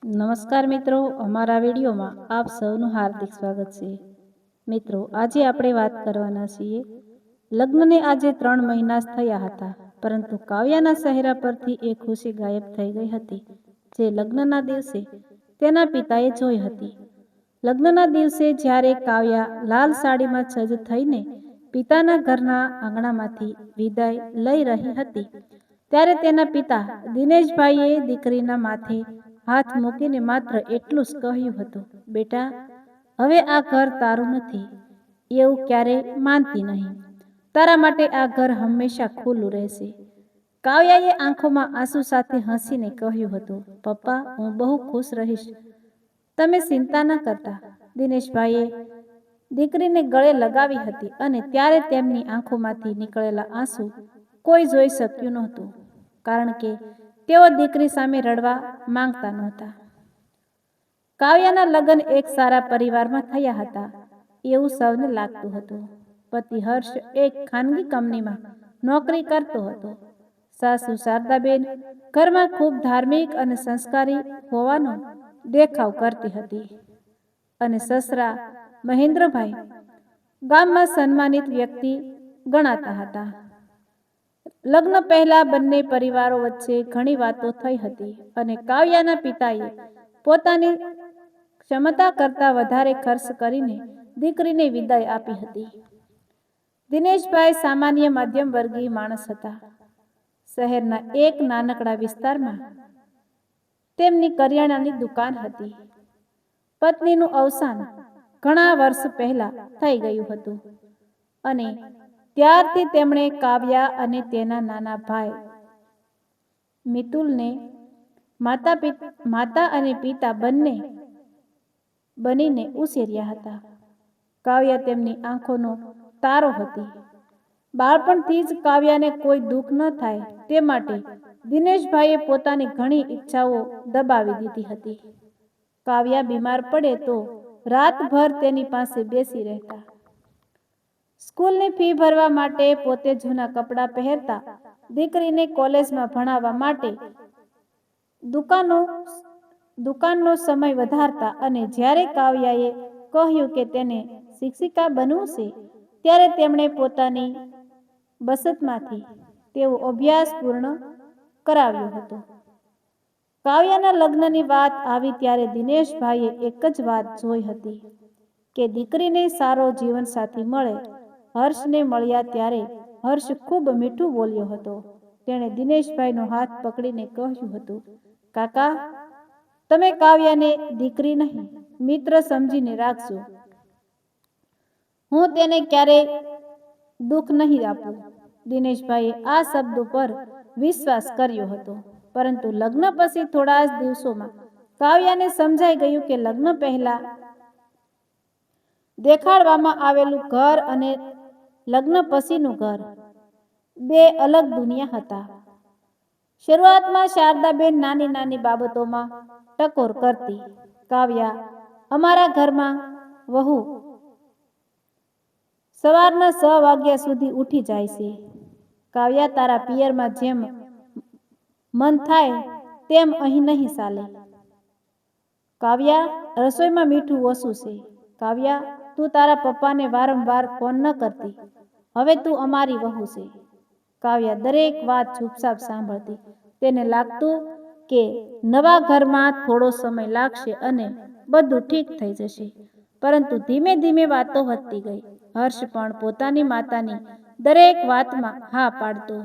નમસ્કાર મિત્રો, અમારા વિડીયોમાં આપ સૌનું હાર્દિક સ્વાગત છે. મિત્રો, આજે આપણે વાત કરવાના છીએ લગ્નને આજે 3 મહિના જ થયા હતા, પરંતુ કાવ્યાના ચહેરા પરથી એ ખુશી ગાયબ થઈ ગઈ હતી જે લગ્નના દિવસે તેના પિતાએ જોઈ હતી. લગ્નના દિવસે જ્યારે કાવ્યા લાલ સાડીમાં સજ્જ થઈને પિતાના ઘરના આંગણામાંથી વિદાય લઈ રહી હતી, ત્યારે તેના પિતા દિનેશભાઈએ દીકરીના માથે હાથ મૂકીને માત્ર એટલું જ કહ્યું હતું, બેટા, હવે આ ઘર તારું નથી, એવું ક્યારેય માનતી નહીં. તારા માટે આ ઘર હંમેશા ખુલ્લું રહેશે. કાવ્યાએ આંખોમાં આંસુ સાથે હસીને કહ્યું હતું, પપ્પા, હું બહુ ખુશ રહીશ, તમે ચિંતા ન કરતા. દિનેશભાઈએ દીકરીને ગળે લગાવી હતી અને ત્યારે તેમની આંખોમાંથી નીકળેલા આંસુ કોઈ જોઈ શક્યું નહોતું, કારણ કે તેઓ દીકરી સામે રડવા માંગતા નહોતા. કાવ્યાના લગ્ન એક સારા પરિવારમાં થયા હતા એવું સૌને લાગતું હતું. પતિ હર્ષ એક ખાનગી કંપનીમાં નોકરી કરતો હતો. સાસુ શારદાબેન ઘરમાં ખૂબ ધાર્મિક અને સંસ્કારી હોવાનો દેખાવ કરતી હતી અને સસરા મહેન્દ્રભાઈ ગામમાં સન્માનિત વ્યક્તિ ગણાતા હતા. લગ્ન પહેલા બંને પરિવારો વચ્ચે ઘણી વાતો થઈ હતી અને કાવ્યાના પિતાએ પોતાની ક્ષમતા કરતાં વધારે ખર્ચ કરીને દીકરીને વિદાય આપી હતી. દિનેશભાઈ સામાન્ય મધ્યમ વર્ગીય માણસ હતા. શહેરના એક નાનકડા વિસ્તારમાં તેમની કરિયાણાની દુકાન હતી. પત્નીનું અવસાન ઘણા વર્ષ પહેલા થઈ ગયું હતું અને ત્યારથી તેમણે કાવ્યા અને તેના નાના ભાઈ મિતુલને માતા અને પિતા બંને બનીને ઉછેર્યા હતા. કાવ્યા તેમની આંખોનો તારો હતી. બાળપણથી જ કાવ્યાને કોઈ દુઃખ ન થાય તે માટે દિનેશભાઈએ પોતાની ઘણી ઈચ્છાઓ દબાવી દીધી હતી. કાવ્યા બીમાર પડે તો રાતભર તેની પાસે બેસી રહેતા. સ્કૂલની ફી ભરવા માટે પોતે જૂના કપડાં પહેરતા. દીકરીને કોલેજમાં ભણાવવા માટે દુકાનનો સમય વધારતા અને જ્યારે કાવ્યાએ કહ્યું કે તેને શિક્ષિકા બનવું છે, ત્યારે તેમણે પોતાની બચતમાંથી તેવો અભ્યાસ પૂર્ણ કરાવ્યો હતો. કાવ્યાના લગ્નની વાત આવી ત્યારે દિનેશભાઈએ એક જ વાત જોઈ હતી કે દીકરીને સારો જીવનસાથી મળે. હર્ષને મળ્યા ત્યારે હર્ષ ખૂબ મીઠું બોલ્યો હતો. તેણે દિનેશભાઈનો હાથ પકડીને કહ્યું હતું, કાકા, તમે કાવ્યાને દીકરી નહીં, મિત્ર સમજીને રાખજો. હું તેને ક્યારેય દુઃખ નહીં આપું. દિનેશભાઈએ આ શબ્દો પર વિશ્વાસ કર્યો હતો, પરંતુ લગ્ન પછી થોડા જ દિવસોમાં કાવ્યાને સમજાઈ ગયું કે લગ્ન પહેલા દેખાડવામાં આવેલું ઘર અને લગ્ન પછીનું ઘર બે અલગ દુનિયા હતા. શરૂઆતમાં શારદાબેન નાની નાની બાબતોમાં ટકોર કરતી. કાવ્યા, અમારા ઘરમાં વહુ સવારના 6 વાગ્યા સુધી ઉઠી જાય છે. કાવ્યા, તારા પિયરમાં જેમ મન થાય તેમ અહીં નહીં ચાલે. કાવ્યા, રસોઈમાં મીઠું ઓછું છે. કાવ્યા, તું તારા પપ્પાને વારંવાર ફોન ન કરતી. હવે તું અમારી વહુ છે. કાવ્યા દરેક વાત ચૂપચાપ સાંભળતી. તેને લાગતું કે નવા ઘરમાં થોડો સમય લાગશે અને બધું ઠીક થઈ જશે, પરંતુ ધીમે ધીમે વાતો વધતી ગઈ. હર્ષ પણ પોતાની માતાની દરેક વાતમાં હા પાડતો.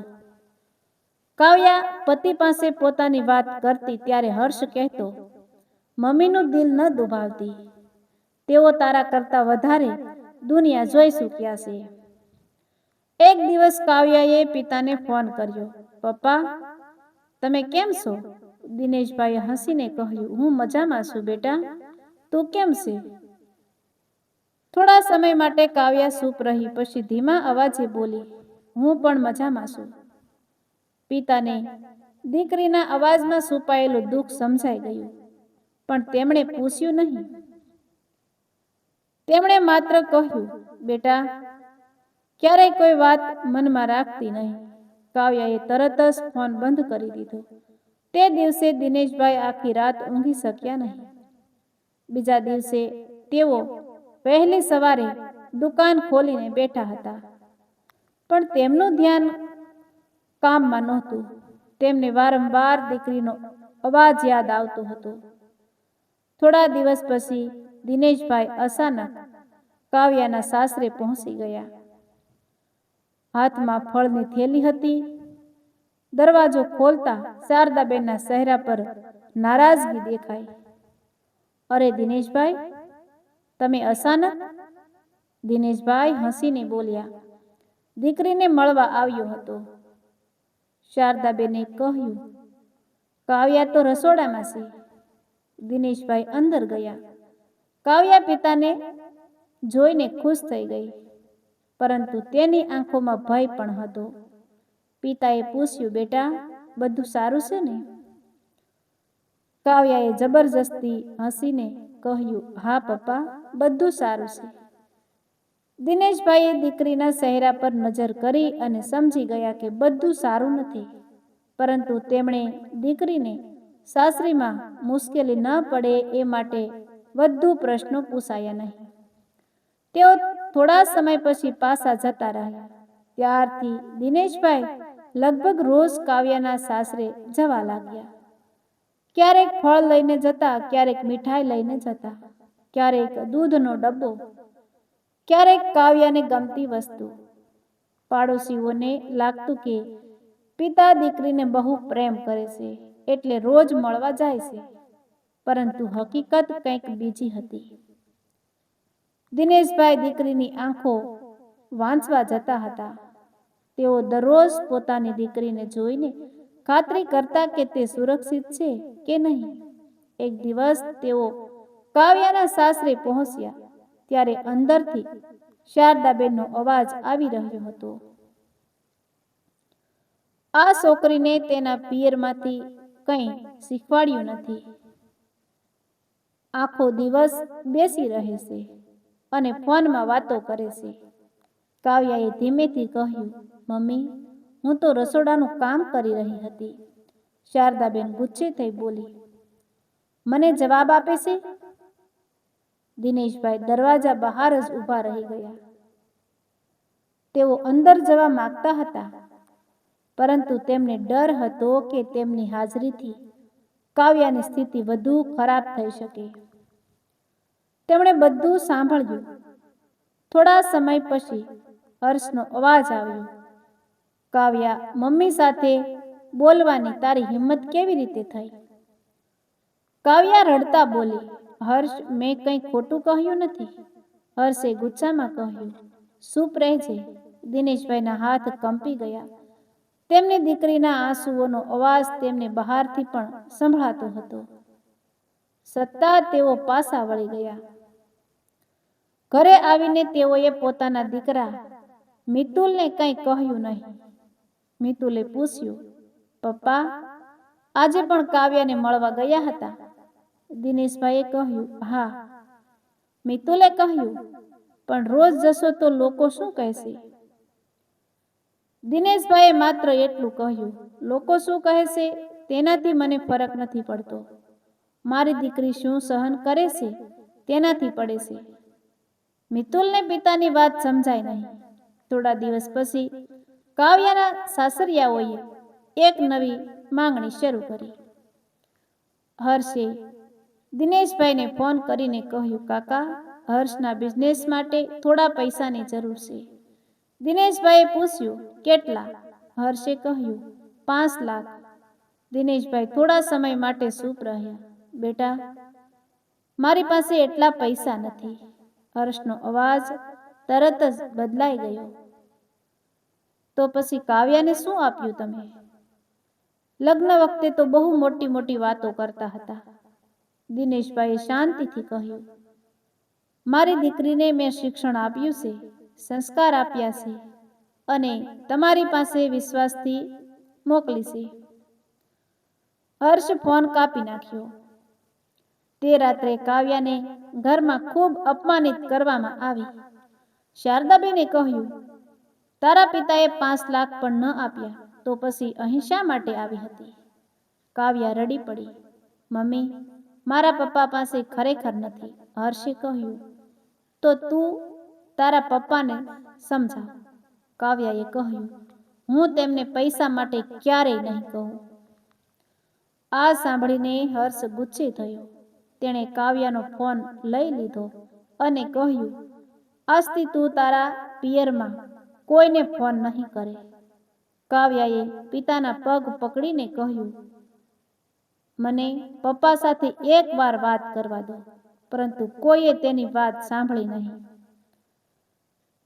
કાવ્યા પતિ પાસે પોતાની વાત કરતી ત્યારે હર્ષ કહેતો, મમ્મીનું દિલ ન દુભાવતી, તેઓ તારા કરતાં વધારે દુનિયા જોઈ ચૂક્યા છે. એક દિવસ કાવ્યાએ પિતાને ફોન કર્યો. પપ્પા, તમે કેમ છો? દિનેશભાઈએ હસીને કહ્યું, હું મજામાં છું બેટા, તું કેમ છે? થોડા સમય માટે કાવ્યા ચૂપ રહી, પછી ધીમા અવાજે બોલી, હું પણ મજામાં છું. પિતાને દીકરીના અવાજમાં છુપાયેલું દુઃખ સમજાઈ ગયું, પણ તેમણે પૂછ્યું નહીં. તેમણે માત્ર કહ્યું, બેટા, ક્યારેય કોઈ વાત મનમાં રાખતી નહીં. કાવ્યાએ તરત જ ફોન બંધ કરી દીધો. તે દિવસે દિનેશભાઈ આખી રાત ઊંઘી શક્યા નહીં. બીજા દિવસે તેઓ વહેલી સવારે દુકાન ખોલીને બેઠા હતા, પણ તેમનું ધ્યાન કામમાં નહોતું. તેમને વારંવાર દીકરીનો અવાજ યાદ આવતો હતો. થોડા દિવસ પછી દિનેશભાઈ અચાનક કાવ્યાના સાસરે પહોંચી ગયા. હાથમાં ફળની થેલી હતી. દરવાજો ખોલતા શારદાબેનના ચહેરા પર નારાજગી દેખાઈ. અરે દિનેશભાઈ, તમે અચાનક? દિનેશભાઈ હસીને બોલ્યા. દીકરીને મળવા આવ્યો હતો. શારદાબેને કહ્યું. કાવ્યા તો રસોડામાં છે. દિનેશભાઈ અંદર ગયા. કાવ્યા પિતાને જોઈને ખુશ થઈ ગઈ, પરંતુ તેની આંખોમાં ભય પણ હતો. પિતાએ પૂછ્યું, બેટા, બધું સારું છે ને? કાવ્યાએ જબરજસ્તી હસીને કહ્યું, હા પપ્પા, બધું સારું છે. દિનેશભાઈએ દીકરીના ચહેરા પર નજર કરી અને સમજી ગયા કે બધું સારું નથી, પરંતુ તેમણે દીકરીને સાસરીમાં મુશ્કેલી ન પડે એ માટે વધુ પ્રશ્નો પૂછાયા નહીં. તેઓ થોડા સમય પછી પાછા જતા રહ્યા. ત્યારથી દિનેશભાઈ લગભગ રોજ કાવ્યાના સાસરે જવા લાગ્યા. ક્યારેક ફળ લઈને જતા, ક્યારેક મીઠાઈ લઈને જતા, ક્યારેક દૂધનો ડબ્બો, ક્યારેક કાવ્યાને ગમતી વસ્તુ. પાડોશીઓને લાગતું કે પિતા દીકરીને બહુ પ્રેમ કરે છે, એટલે રોજ મળવા જાય છે, પરંતુ હકીકત કંઈક બીજી હતી. દિનેશભાઈ દીકરીની આંખો વાંચવા જતા હતા. તેઓ દરરોજ પોતાની દીકરીને જોઈને ખાતરી કરતા કે તે સુરક્ષિત છે કે નહીં. એક દિવસ તેઓ કાવ્યાના સાસરે પહોંચ્યા ત્યારે અંદરથી શારદાબેનનો અવાજ આવી રહ્યો હતો. આ છોકરીને તેના પિયરમાંથી કંઈ શીખવાડ્યું નથી. આખો દિવસ બેસી રહે છે અને ફોનમાં વાતો કરે છે. કાવ્યાએ ધીમેથી કહ્યું, મમ્મી, હું તો રસોડાનું કામ કરી રહી હતી. શારદાબેન ગુસ્સે થઈ બોલી, મને જવાબ આપે છે? દિનેશભાઈ દરવાજા બહાર જ ઊભા રહી ગયા. તેઓ અંદર જવા માંગતા હતા, પરંતુ તેમને ડર હતો કે તેમની હાજરીથી કાવ્યાની સ્થિતિ વધુ ખરાબ થઈ શકે. તેમણે બધું સાંભળ્યું. થોડા સમય પછી હર્ષનો અવાજ આવ્યો. કાવ્યા, મમ્મી સાથે બોલવાની તારી હિંમત કેવી રીતે થઈ? કાવ્યા રડતા બોલી, હર્ષ, મેં કંઈ ખોટું કહ્યું નથી. હર્ષે ગુસ્સામાં કહ્યું, ચૂપ રહેજે. દિનેશભાઈના હાથ કંપી ગયા. તેમની દીકરીના આંસુઓનો અવાજ તેમને બહારથી પણ સંભળાતો હતો. છતાં તેઓ પાછા વળી ગયા. ઘરે આવીને તેઓએ પોતાના દીકરા મિતુલને કંઈ કહ્યું નહીં. મિતુલે પૂછ્યું, પપ્પા, આજે પણ કાવ્યાને મળવા ગયા હતા? દિનેશભાઈએ કહ્યું, હા. મિતુલે કહ્યું, પણ રોજ જશો તો લોકો શું કહેશે? દિનેશભાઈએ માત્ર એટલું કહ્યું, લોકો શું કહેશે તેનાથી મને ફરક નથી પડતો. મારી દીકરી શું સહન કરે છે તેનાથી પડે છે. મિતુલને પિતાની વાત સમજાય નહીં. થોડા દિવસ પછી કાવ્યાના સાસરિયાઓએ એક નવી માંગણી શરૂ કરી. હર્ષે દિનેશભાઈને ફોન કરીને કહ્યું, કાકા, હર્ષના બિઝનેસ માટે થોડા પૈસાની જરૂર છે. દિનેશભાઈએ પૂછ્યું, કેટલા? હર્ષે કહ્યું, 5 લાખ. દિનેશભાઈ થોડા સમય માટે ચૂપ રહ્યા. બેટા, મારી પાસે એટલા પૈસા નથી. હર્ષનો અવાજ તરત જ બદલાઈ ગયો. તો પછી કાવ્યાને શું આપ્યું તમે? લગ્ન વખતે તો બહુ મોટી મોટી વાતો કરતા હતા. દિનેશભાઈએ શાંતિથી કહ્યું, મારી દીકરીને મેં શિક્ષણ આપ્યું છે, સંસ્કાર આપ્યા છે અને તમારી પાસે વિશ્વાસથી મોકલી છે. હર્ષ ફોન કાપી નાખ્યો. તે રાત્રે કાવ્યાને ઘરમાં ખૂબ અપમાનિત કરવામાં આવી. શારદાબેને કહ્યું, તારા પિતાએ 5 લાખ પણ ન આપ્યા, તો પછી અહીં શા માટે આવી હતી? કાવ્યા રડી પડી. મમ્મી, મારા પપ્પા પાસે ખરેખર નથી. હર્ષે કહ્યું. તો તું તારા પપ્પાને સમજાવ. કાવ્યાએ કહ્યું. હું તેમને પૈસા માટે ક્યારેય નહીં કહું. આ સાંભળીને હર્ષ ગુસ્સે થયો. તેણે કાવ્યાનો ફોન લઈ લીધો અને કહ્યું, આજથી તું તારા પિયરમાં કોઈને ફોન નહીં કરે. કાવ્યાએ પિતાના પગ પકડીને કહ્યું, મને પપ્પા સાથે એકવાર વાત કરવા દો. પરંતુ કોઈએ તેની વાત સાંભળી નહીં.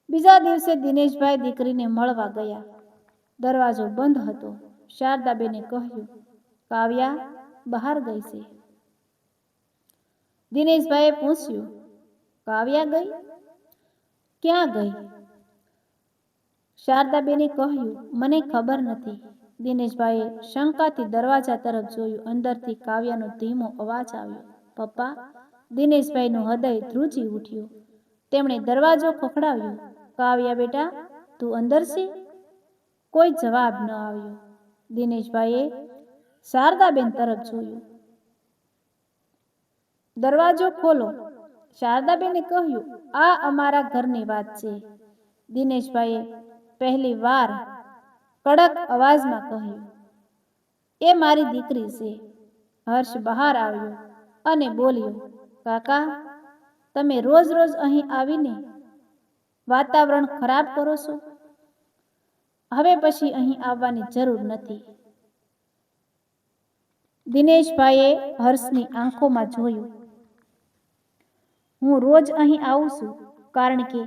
બીજા દિવસે દિનેશભાઈ દીકરીને મળવા ગયા. દરવાજો બંધ હતો. શારદાબેને કહ્યું, કાવ્યા બહાર ગઈ છે. દિનેશભાઈએ પૂછ્યું, કાવ્યા ગઈ? ક્યાં ગઈ? શારદાબેને કહ્યું, મને ખબર નથી. દિનેશભાઈએ શંકાથી દરવાજા તરફ જોયું. અંદરથી કાવ્યાનો ધીમો અવાજ આવ્યો. પપ્પા? દિનેશભાઈનું હૃદય ધ્રુજી ઉઠ્યું. તેમણે દરવાજો ખખડાવ્યો. કાવ્યા બેટા, તું અંદર છે? કોઈ જવાબ ન આવ્યો. દિનેશભાઈએ શારદાબેન તરફ જોયું. દરવાજો ખોલો. શારદાબેને કહ્યું, આ અમારા ઘરની વાત છે. દિનેશભાઈએ પહેલી વાર કડક અવાજમાં કહ્યું, એ મારી દીકરી છે. હર્ષ બહાર આવ્યો અને બોલ્યો, કાકા, તમે રોજ રોજ અહીં આવીને વાતાવરણ ખરાબ કરો છો. હવે પછી અહીં આવવાની જરૂર નથી. દિનેશભાઈએ હર્ષની આંખોમાં જોયું. હું રોજ અહીં આવું છું કારણ કે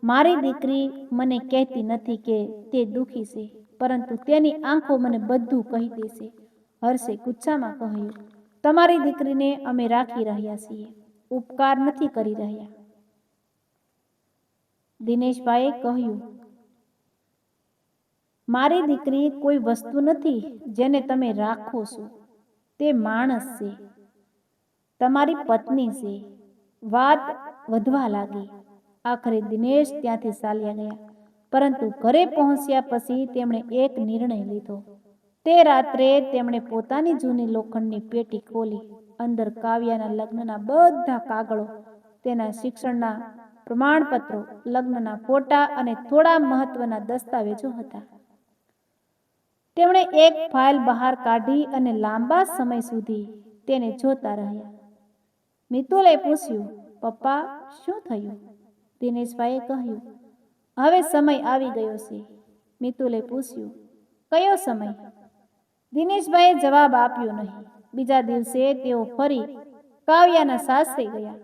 મારી દીકરી મને કહેતી નથી કે તે દુઃખી છે, પરંતુ તેની આંખો મને બધું કહી દેશે. હર્ષે ગુસ્સામાં કહ્યું, તમારી દીકરીને અમે રાખી રહ્યા છીએ, ઉપકાર નથી કરી રહ્યા. દિનેશભાઈએ કહ્યું, મારી દીકરી કોઈ વસ્તુ નથી જેને તમે રાખો છો. તે માણસ છે, તમારી પત્ની છે. વાત વધવા લાગી. આખરે દિનેશ ત્યાંથી ચાલ્યા ગયા. પરંતુ ઘરે પહોંચ્યા પછી તેમણે એક નિર્ણય લીધો. તે રાત્રે તેમણે પોતાની જૂની લોખંડની પેટી ખોલી. અંદર કાવ્યાના લગ્નના બધા કાગળો, તેના શિક્ષણના પ્રમાણપત્રો, લગ્નના ફોટા અને થોડા મહત્વના દસ્તાવેજો હતા. તેમણે એક ફાઇલ બહાર કાઢી અને લાંબા સમય સુધી તેને જોતા રહ્યા. મિતુલે પૂછ્યું, પપ્પા, શું થયું? દિનેશભાઈએ કહ્યું, હવે સમય આવી ગયો છે. મિતુલે પૂછ્યું, કયો સમય? દિનેશભાઈએ જવાબ આપ્યો નહીં. બીજા દિવસે તેઓ ફરી કાવ્યાના સાસરે ગયા.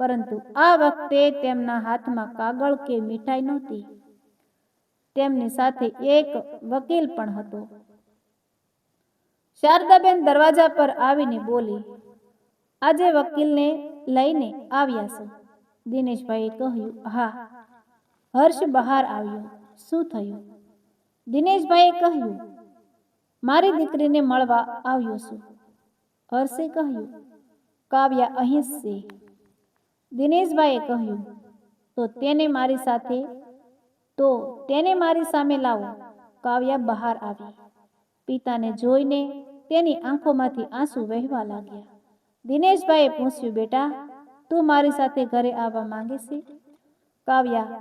પરંતુ આ વખતે તેમના હાથમાં કાગળ કે મીઠાઈ નહોતી. તેમની સાથે એક વકીલ પણ હતો. શારદાબેન દરવાજા પર આવીને બોલી, આજે વકીલને લઈને આવ્યા છો? દિનેશભાઈએ કહ્યું, હા. હર્ષ બહાર આવ્યો. શું થયું? દિનેશભાઈએ કહ્યું, મારી દીકરીને મળવા આવ્યો છું. હર્ષે કહ્યું, કાવ્યા અહીં જ છે. દિનેશભાઈએ કહ્યું, તો તેને મારી સામે લાવો. કાવ્યા બહાર આવી. પિતાને જોઈને તેની આંખોમાંથી આંસુ વહેવા લાગ્યા. દિનેશભાઈએ પૂછ્યું, બેટા, તું મારી સાથે ઘરે આવવા માંગે છે? કાવ્યા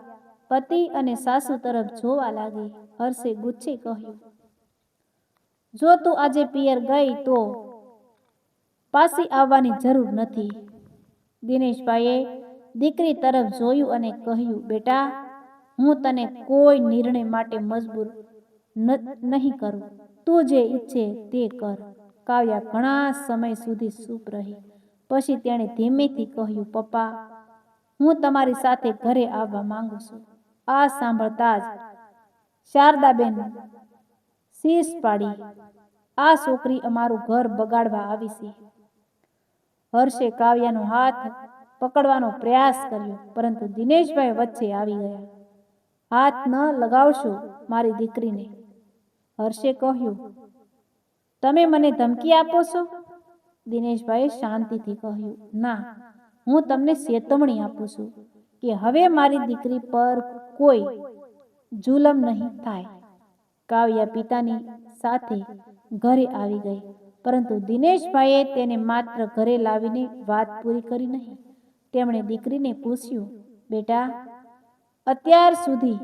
પતિ અને સાસુ તરફ જોવા લાગી. હર્ષે ગુસ્સે કહ્યું, જો તું આજે પિયર ગઈ તો પાછી આવવાની જરૂર નથી. દિનેશભાઈએ દીકરી તરફ જોયું અને કહ્યું, બેટા, હું તને કોઈ નિર્ણય માટે મજબૂર નહીં કરું. તું જે ઈચ્છે તે કર. કાવ્યા ઘણા સમય સુધી ચૂપ રહી. પછી તેણે ધીમેથી કહ્યું, પપ્પા, હું તમારી સાથે ઘરે આવવા માંગુ છું. આ સાંભળતા જ શારદાબેન શીશ પાડી, આ છોકરી અમારું ઘર બગાડવા આવી છે. હર્ષે કાવ્યાનો હાથ પકડવાનો પ્રયાસ કર્યો, પરંતુ દિનેશભાઈ વચ્ચે આવી ગયા. હાથ ન લગાવશો મારી દીકરીને. હર્ષે કહ્યું, તમે મને ધમકી આપો છો? દિનેશભાઈએ શાંતિથી કહ્યું, ના, હું તમને ચેતવણી આપું છું કે હવે મારી દીકરી પર કોઈ જુલમ નહીં થાય. કાવ્યા પિતાની સાથે ઘરે આવી ગઈ. પરંતુ દિનેશભાઈએ તેને માત્ર ઘરે લાવીને વાત પૂરી કરી નહીં. તેમણે દીકરીને પૂછ્યું, બેટા, અત્યાર સુધી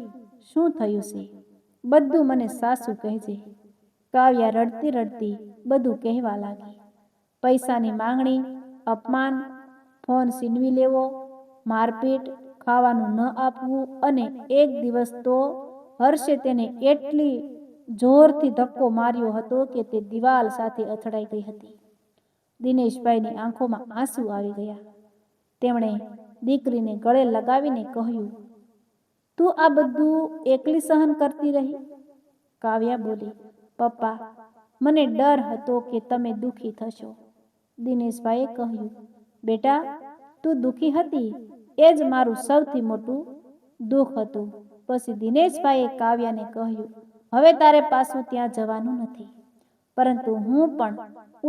શું થયું છે? બધું મને સાસુ કહેજે. કાવ્યા રડતી રડતી બધું કહેવા લાગી. પૈસાની માંગણી, અપમાન, ફોન છીનવી લેવો, મારપીટ, ખાવાનું ન આપવું અને એક દિવસ તો હર્ષે તેને એટલી જોરથી ધક્કો માર્યો હતો કે તે દિવાલ સાથે અથડાઈ ગઈ હતી. દિનેશભાઈની આંખોમાં આંસુ આવી ગયા. તેમણે દીકરીને ગળે લગાવીને કહ્યું, તું આ બધું એકલી સહન કરતી રહી? કાવ્યા બોલી, પપ્પા, મને ડર હતો કે તમે દુઃખી થશો. દિનેશભાઈએ કહ્યું, બેટા, તું દુઃખી હતી એ જ મારું સૌથી મોટું દુઃખ હતું. પછી દિનેશભાઈએ કાવ્યાને કહ્યું, હવે તારે પાછું ત્યાં જવાનું નથી, પરંતુ હું પણ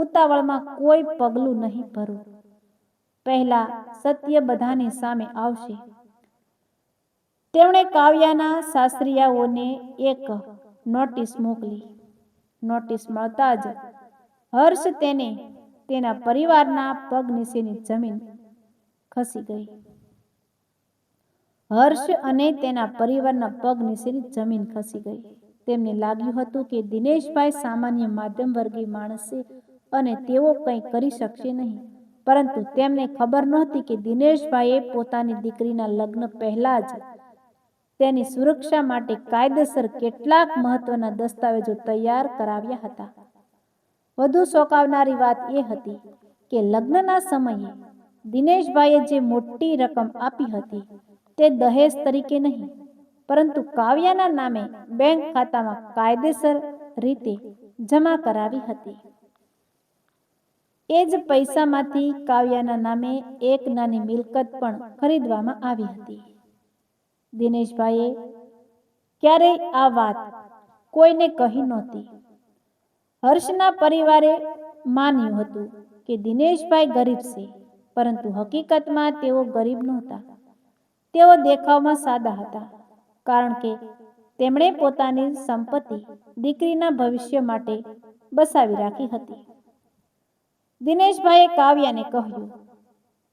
ઉતાવળમાં કોઈ પગલું નહીં ભરું. પહેલા સત્ય બધાની સામે આવશે. તેમણે કાવ્યાના સાસરિયાઓને એક નોટિસ મોકલી. નોટિસ મળતા જ હર્ષ તેને તેના પરિવારના પગ નીચેની જમીન ખસી ગઈ. હર્ષ અને તેના પરિવારના પગ નીચેની જમીન ખસી ગઈ. તેમને લાગ્યું હતું કે દિનેશભાઈ સામાન્ય મધ્યમ વર્ગીય માણસ છે અને તેઓ કંઈ કરી શકશે નહીં. પરંતુ તેમને ખબર નહોતી કે દિનેશભાઈએ પોતાની દીકરીના લગ્ન પહેલા જ તેની સુરક્ષા માટે કાયદેસર કેટલાક મહત્વના દસ્તાવેજો તૈયાર કરાવ્યા હતા. વધુ ચોંકાવનારી વાત એ હતી કે લગ્નના સમયે દિનેશભાઈએ જે મોટી રકમ આપી હતી તે દહેજ તરીકે નહીં, પરંતુ કાવ્યાના નામે બેંક ખાતામાં કાયદેસર રીતે જમા કરાવી હતી. એ જ પૈસામાંથી કાવ્યાના નામે એક નાની મિલકત પણ ખરીદવામાં આવી હતી. દિનેશભાઈએ ક્યારેય આ વાત કોઈને કહી નહોતી. હર્ષના પરિવારે માન્યું હતું કે દિનેશભાઈ ગરીબ છે, પરંતુ હકીકતમાં તેઓ ગરીબ નહોતા. તેઓ દેખાવમાં સાદા હતા, કારણ કે તેમણે પોતાની સંપત્તિ દીકરીના ભવિષ્ય માટે બસાવી રાખી હતી. દિનેશભાઈએ કાવ્યાને કહ્યું,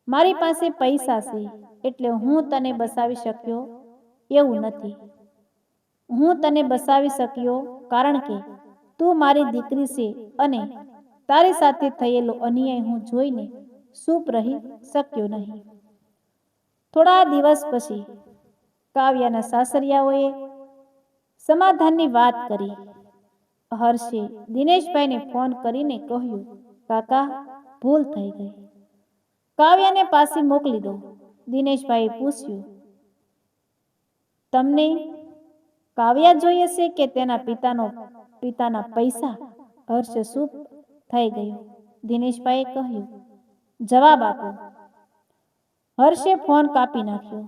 મારી પાસે પૈસા છે એટલે હું તને બસાવી શક્યો એવું નથી. હું તને બસાવી શક્યો કારણ કે તું મારી દીકરી છે અને તારી સાથે થયેલો અન્યાય હું જોઈને ચૂપ રહી શક્યો નહીં. થોડા દિવસ પછી કાવ્યાના સાસરિયાઓએ સમાધાનની વાત કરી. હર્ષે દિનેશભાઈને ફોન કરીને કહ્યું, કાકા, ભૂલ થઈ ગઈ, કાવ્યાને પાછી મોકલી દો. દિનેશભાઈએ પૂછ્યું, તમને કાવ્યા જોઈએ છે કે તેના પિતાના પૈસા? હર્ષ ચૂપ થઈ ગયો. દિનેશભાઈએ કહ્યું, જવાબ આપો. હર્ષે ફોન કાપી નાખ્યો.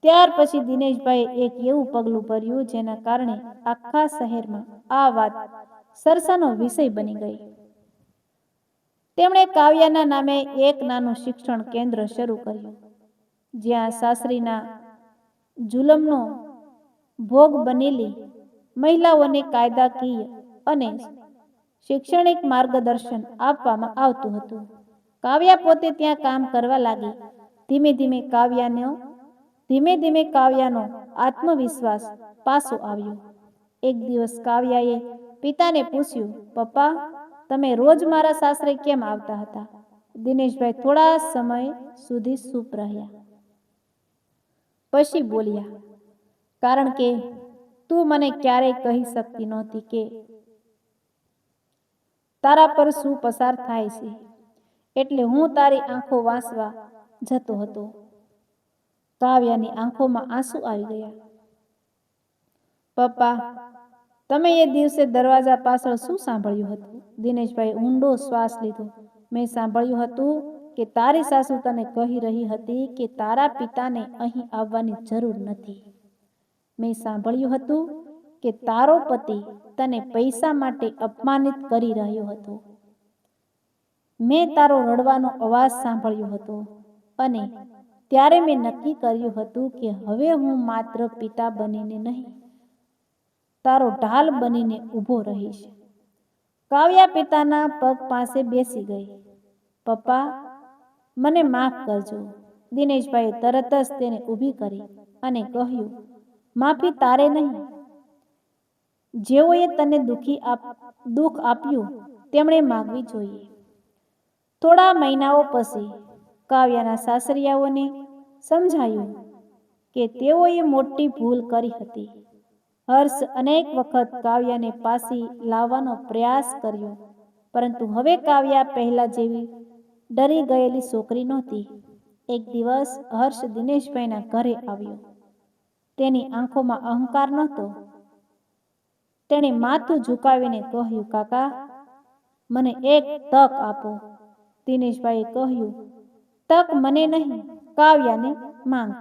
ત્યાર પછી દિનેશભાઈએ એક એવું પગલું ભર્યું જેના કારણે આખા શહેરમાં આ વાત ચર્ચાનો વિષય બની ગઈ. તેમણે કાવ્યાના નામે એક નાનું શિક્ષણ કેન્દ્ર શરૂ કર્યું, જ્યાં સાસરીના જુલમનો ભોગ બનેલી મહિલાઓને કાયદાકીય અને શૈક્ષણિક માર્ગદર્શન આપવામાં આવતું હતું. કાવ્યા પોતે ત્યાં કામ કરવા લાગી. ધીમે ધીમે કાવ્યાનો આત્મવિશ્વાસ પાછો આવ્યો. એક દિવસ કાવ્યાએ પિતાને પૂછ્યું, પપ્પા, તમે રોજ મારા સાસરે કેમ આવતા હતા? દિનેશભાઈ થોડા સમય સુધી ચૂપ રહ્યા. પછી બોલ્યા, કારણ કે તું મને ક્યારેય કહી શકતી નહોતી કે તારા પર શું પસાર થાય છે, એટલે હું તારી આંખો વાંચવા જતો હતો. કાવ્યાની આંખોમાં આંસુ આવી ગયા. પપ્પા, તમે એ દિવસે દરવાજા પાછળ શું સાંભળ્યું હતું? દિનેશભાઈએ ઊંડો શ્વાસ લીધો. મેં સાંભળ્યું હતું કે તારી સાસુ તને કહી રહી હતી કે તારા પિતાને અહીં આવવાની જરૂર નથી. મેં સાંભળ્યું હતું કે તારો પતિ તને પૈસા માટે અપમાનિત કરી રહ્યો હતો. મેં તારો રડવાનો અવાજ સાંભળ્યો હતો અને ત્યારે મેં નક્કી કર્યું હતું કે હવે હું માત્ર પિતા બનીને નહીં, તારો ઢાલ બનીને ઊભો રહીશ. કાવ્યા પિતાના પગ પાસે બેસી ગઈ. પપ્પા, મને માફ કરજો. દિનેશભાઈએ તરત જ તેને ઊભી કરી અને કહ્યું, માફી તારે નહીં. જેઓએ તને દુઃખ આપ્યું તેમણે માગવી જોઈએ. થોડા મહિનાઓ પછી કાવ્યાના સાસરિયાઓને સમજાયું કે તેઓએ મોટી ભૂલ કરી હતી. હર્ષ અનેક વખત કાવ્યાને પાછી લાવવાનો પ્રયાસ કર્યો, પરંતુ હવે કાવ્યા પહેલા જેવી ડરી ગયેલી છોકરી નહોતી. એક દિવસ હર્ષ દિનેશભાઈના ઘરે આવ્યો. તેની આંખોમાં અહંકાર નહોતો. તેણે માથું ઝુકાવીને કહ્યું, કાકા, મને એક તક આપો. દિનેશભાઈએ કહ્યું, તક મને નહીં, કાવ્યાને માંગ.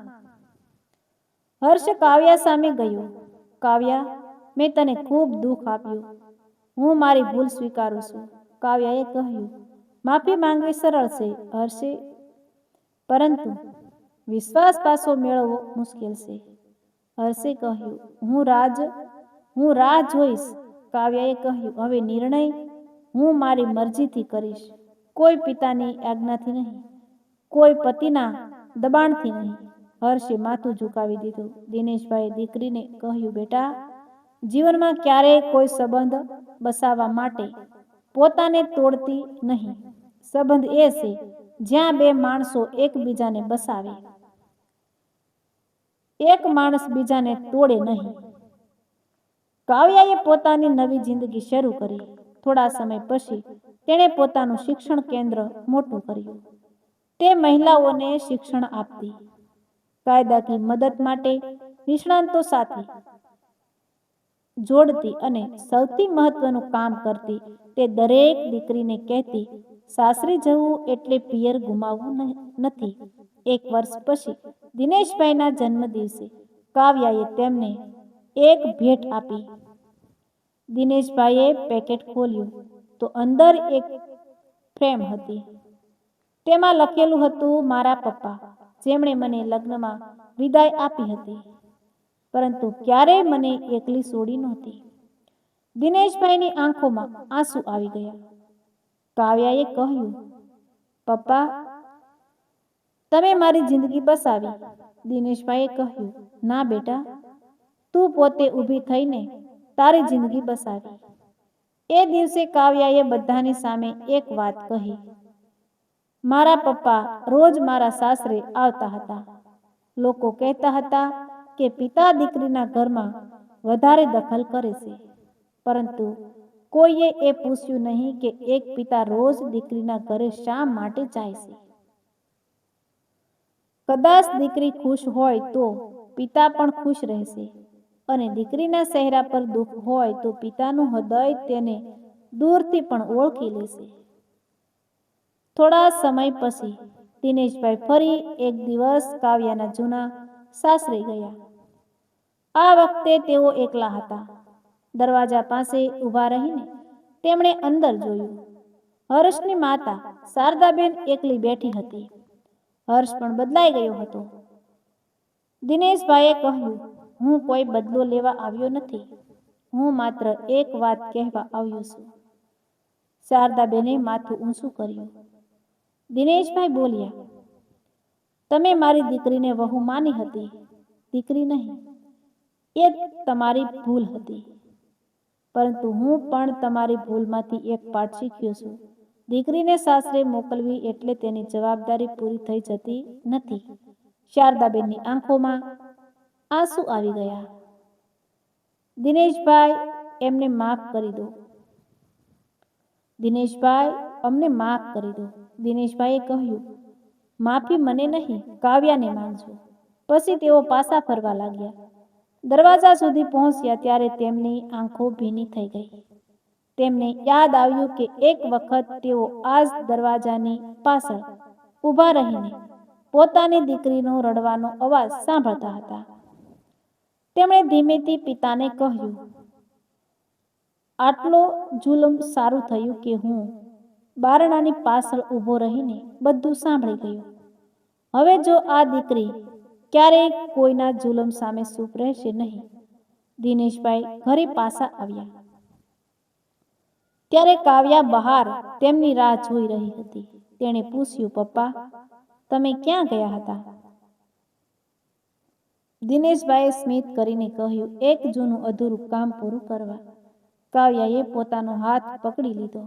હર્ષ કાવ્યા સામે ગયો. કાવ્યા, મેં તને ખૂબ દુઃખ આપ્યું. હું મારી ભૂલ સ્વીકારું છું. કાવ્યાએ કહ્યું, માફી માંગવી સરળ છે હર્ષે, પરંતુ વિશ્વાસ પાછો મેળવવો મુશ્કેલ છે. હર્ષે કહ્યું, હું રાહ જોઈશ. કાવ્યાએ કહ્યું, હવે નિર્ણય હું મારી મરજીથી કરીશ. કોઈ પિતાની આજ્ઞાથી નહીં, કોઈ પતિના દબાણથી નહીં. હર્ષે માથું ઝુકાવી દીધું. દિનેશભાઈએ દીકરીને કહ્યું, બેટા, જીવનમાં ક્યારેય કોઈ સંબંધ બસાવવા માટે પોતાને તોડતી નહીં. સંબંધ એ છે જ્યાં બે માણસો એકબીજાને બસાવે, એક માણસ બીજાને તોડે નહીં. કાવ્યાએ પોતાની નવી જિંદગી શરૂ કરી. થોડા સમય પછી તેણે પોતાનું શિક્ષણ કેન્દ્ર મોટું કર્યું. તે મહિલાઓને શિક્ષણ આપતી, કાયદાકીય મદદ માટે નિષ્ણાતો સાથે જોડતી અને સૌથી મહત્વનું કામ કરતી. તે દરેક દીકરીને કહેતી, સાસરે જવું એટલે પિયર ગુમાવવું નથી. એક વર્ષ પછી દિનેશભાઈના જન્મદિવસે કાવ્યાએ તેમને એક ભેટ આપી. દિનેશભાઈએ પેકેટ ખોલ્યું તો અંદર એક ફ્રેમ હતી. તેમાં લખેલું હતું, મારા પપ્પા, જેમણે મને લગ્નમાં વિદાય આપી હતી, પરંતુ ક્યારેય મને એકલી છોડી નહોતી. દિનેશભાઈની આંખોમાં આંસુ આવી ગયા. કાવ્યાએ કહ્યું, પપ્પા, તમે મારી જિંદગી બસાવી. દિનેશભાઈએ કહ્યું, ના બેટા, તું પોતે ઊભી થઈને તારી જિંદગી બસાવી. એ દિવસે કાવ્યાએ બધાની સામે એક વાત કહી, મારા પપ્પા રોજ મારા સાસરે આવતા હતા. લોકો કહેતા હતા કે પિતા દીકરીના ઘરમાં વધારે દખલ કરે છે, પરંતુ કોઈએ એ પૂછ્યું નહીં કે એક પિતા રોજ દીકરીના ઘરે શા માટે જાય છે. કદાચ દીકરી ખુશ હોય તો પિતા પણ ખુશ રહેશે, અને દીકરીના ચહેરા પર દુઃખ હોય તો પિતાનું હૃદય તેને દૂરથી પણ ઓળખી લેશે. થોડા સમય પછી દિનેશભાઈ ફરી એક દિવસ કાવ્યાના જૂના સાસરે ગયા. આ વખતે તેઓ એકલા હતા. દરવાજા પાસે ઊભા રહીને તેમણે અંદર જોયું. હર્ષની માતા શારદાબેન એકલી બેઠી હતી. હર્ષ પણ બદલાઈ ગયો હતો. દિનેશભાઈએ કહ્યું, હું કોઈ બદલો લેવા આવ્યો નથી, હું માત્ર એક વાત કહેવા આવ્યો છું. શારદાબેને માથું ઊંચું કર્યું. દિનેશભાઈ બોલ્યા, તમે મારી દીકરીને વહુ માની હતી, દીકરી નહીં. એ તમારી ભૂલ હતી, પરંતુ હું પણ તમારી ભૂલમાંથી એક પાઠ શીખ્યો છું. દીકરીને સાસરે મોકલવી એટલે તેની જવાબદારી પૂરી થઈ જતી નથી. શારદાબેનની આંખોમાં આંસુ આવી ગયા. દિનેશભાઈ, એમને માફ કરી દો. દિનેશભાઈ, અમને માફ કરી દો. દિનેશભાઈએ કહ્યું, માફી મને નહીં, કાવ્યાને માંગજો. પછી તેઓ પાછા ફરવા લાગ્યા. દરવાજા સુધી પહોંચ્યા ત્યારે તેમની આંખો ભીની થઈ ગઈ. તેમને યાદ આવ્યું કે એક વખત તેઓ આ જ દરવાજાની પાછળ ઊભા રહીને પોતાની દીકરીનો રડવાનો અવાજ સાંભળતા હતા. તેમણે ધીમેથી પિતાને કહ્યું, આટલો જુલમ સારું થયું કે હું બારણાની પાછળ ઊભો રહીને બધું સાંભળી ગયો. હવે જો આ દીકરી ક્યારેય કોઈના જુલમ સામે ચૂપ રહેશે નહીં. દિનેશભાઈ ઘરે પાછા આવ્યા. ત્યારે કાવ્યા બહાર તેમની રાહ જોઈ રહી હતી. તેણે પૂછ્યું, પપ્પા, તમે ક્યાં ગયા હતા? દિનેશભાઈએ સ્મિત કરીને કહ્યું, એક જૂનું અધૂરું કામ પૂરું કરવા. કાવ્યાએ પોતાનો હાથ પકડી લીધો.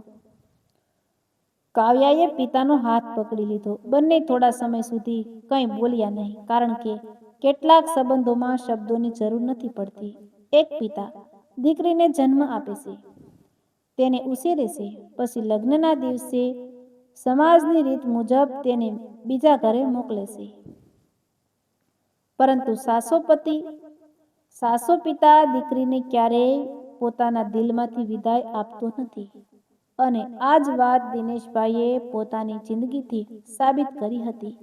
કાવ્યાએ પિતાનો હાથ પકડી લીધો. બંને થોડા સમય સુધી કંઈ બોલ્યા નહીં, કારણ કે કેટલાક સંબંધોમાં શબ્દોની જરૂર નથી પડતી. એક પિતા દીકરીને જન્મ આપે છે, તેને ઉછેરે છે, પછી લગ્નના દિવસે સમાજની રીત મુજબ તેને બીજા ઘરે મોકલે છે. પરંતુ સાસો પિતા દીકરીને ક્યારેય પોતાના દિલમાંથી વિદાય આપતો નથી. અને આ જ વાત દિનેશભાઈએ પોતાની જિંદગીથી સાબિત કરી હતી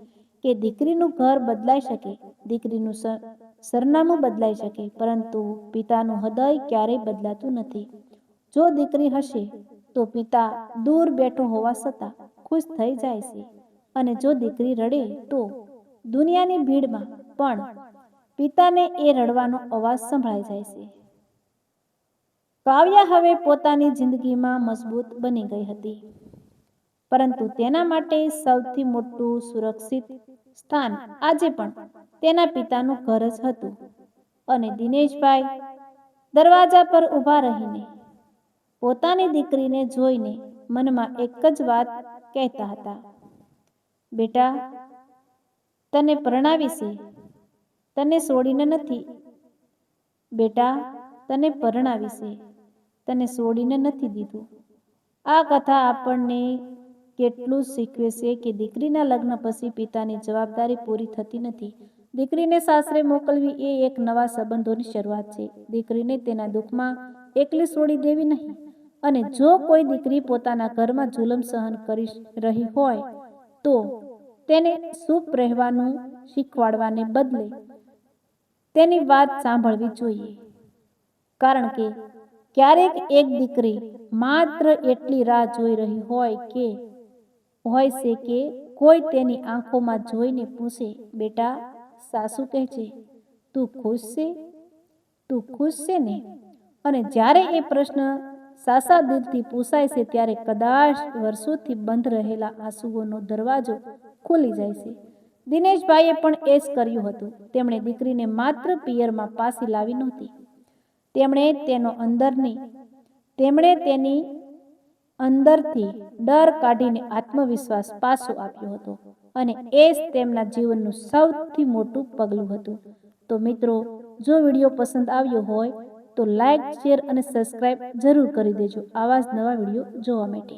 કે દીકરીનું ઘર બદલાઈ શકે, દીકરીનું સરનામું બદલાઈ શકે, પરંતુ પિતાનું હૃદય ક્યારેય બદલાતું નથી. જો દીકરી હશે તો પિતા દૂર બેઠો હોવા છતાં ખુશ થઈ જાય છે, અને જો દીકરી રડે તો દુનિયાની ભીડમાં પણ પિતાને એ રડવાનો અવાજ સંભળાઈ જાય છે. કાવ્યા હવે પોતાની જિંદગીમાં મજબૂત બની ગઈ હતી, પરંતુ તેના માટે સૌથી મોટું સુરક્ષિત સ્થાન આજે પણ તેના પિતાનું ઘર જ હતું. અને દિનેશભાઈ દરવાજા પર ઊભા રહીને પોતાની દીકરીને જોઈને મનમાં એક જ વાત કહેતા હતા, બેટા, તને પરણાવી છે, તને છોડીને નથી. બેટા, તને પરણાવી છે, તને છોડીને નથી દીધું. આ કથા આપણને કેટલું શીખવે છે કે દીકરીના લગ્ન પછી પિતાની જવાબદારી પૂરી થતી નથી. દીકરીને સાસરે મોકલવી એ એક નવા સંબંધોની શરૂઆત છે. દીકરીને તેના દુઃખમાં એકલી છોડી દેવી નહીં. અને જો કોઈ દીકરી પોતાના ઘરમાં જુલમ સહન કરી રહી હોય તો તેને ચૂપ રહેવાનું શીખવાડવાને બદલે તેની વાત સાંભળવી જોઈએ. કારણ કે ક્યારેક એક દીકરી માત્ર એટલી રાહ જોઈ રહી હોય છે કે કોઈ તેની આંખોમાં જોઈને પૂછે, બેટા, સાસુ કહે છે, તું ખુશ છે? તું ખુશ છે ને? અને જ્યારે એ પ્રશ્ન સાસા દિલથી પૂછાય છે ત્યારે કદાચ વર્ષોથી બંધ રહેલા આંસુઓનો દરવાજો ખુલી જાય છે. દિનેશભાઈએ પણ એ જ કર્યું હતું. તેમણે દીકરીને માત્ર પિયરમાં પાછી લાવી નહોતી, તેમણે તેની અંદરથી ડર કાઢીને આત્મવિશ્વાસ પાછો આપ્યો હતો. અને એ જ તેમના જીવનનું સૌથી મોટું પગલું હતું. તો મિત્રો, જો વિડીયો પસંદ આવ્યો હોય તો લાઈક, શેર અને સબસ્ક્રાઈબ જરૂર કરી દેજો આવા જ નવા વિડીયો જોવા માટે.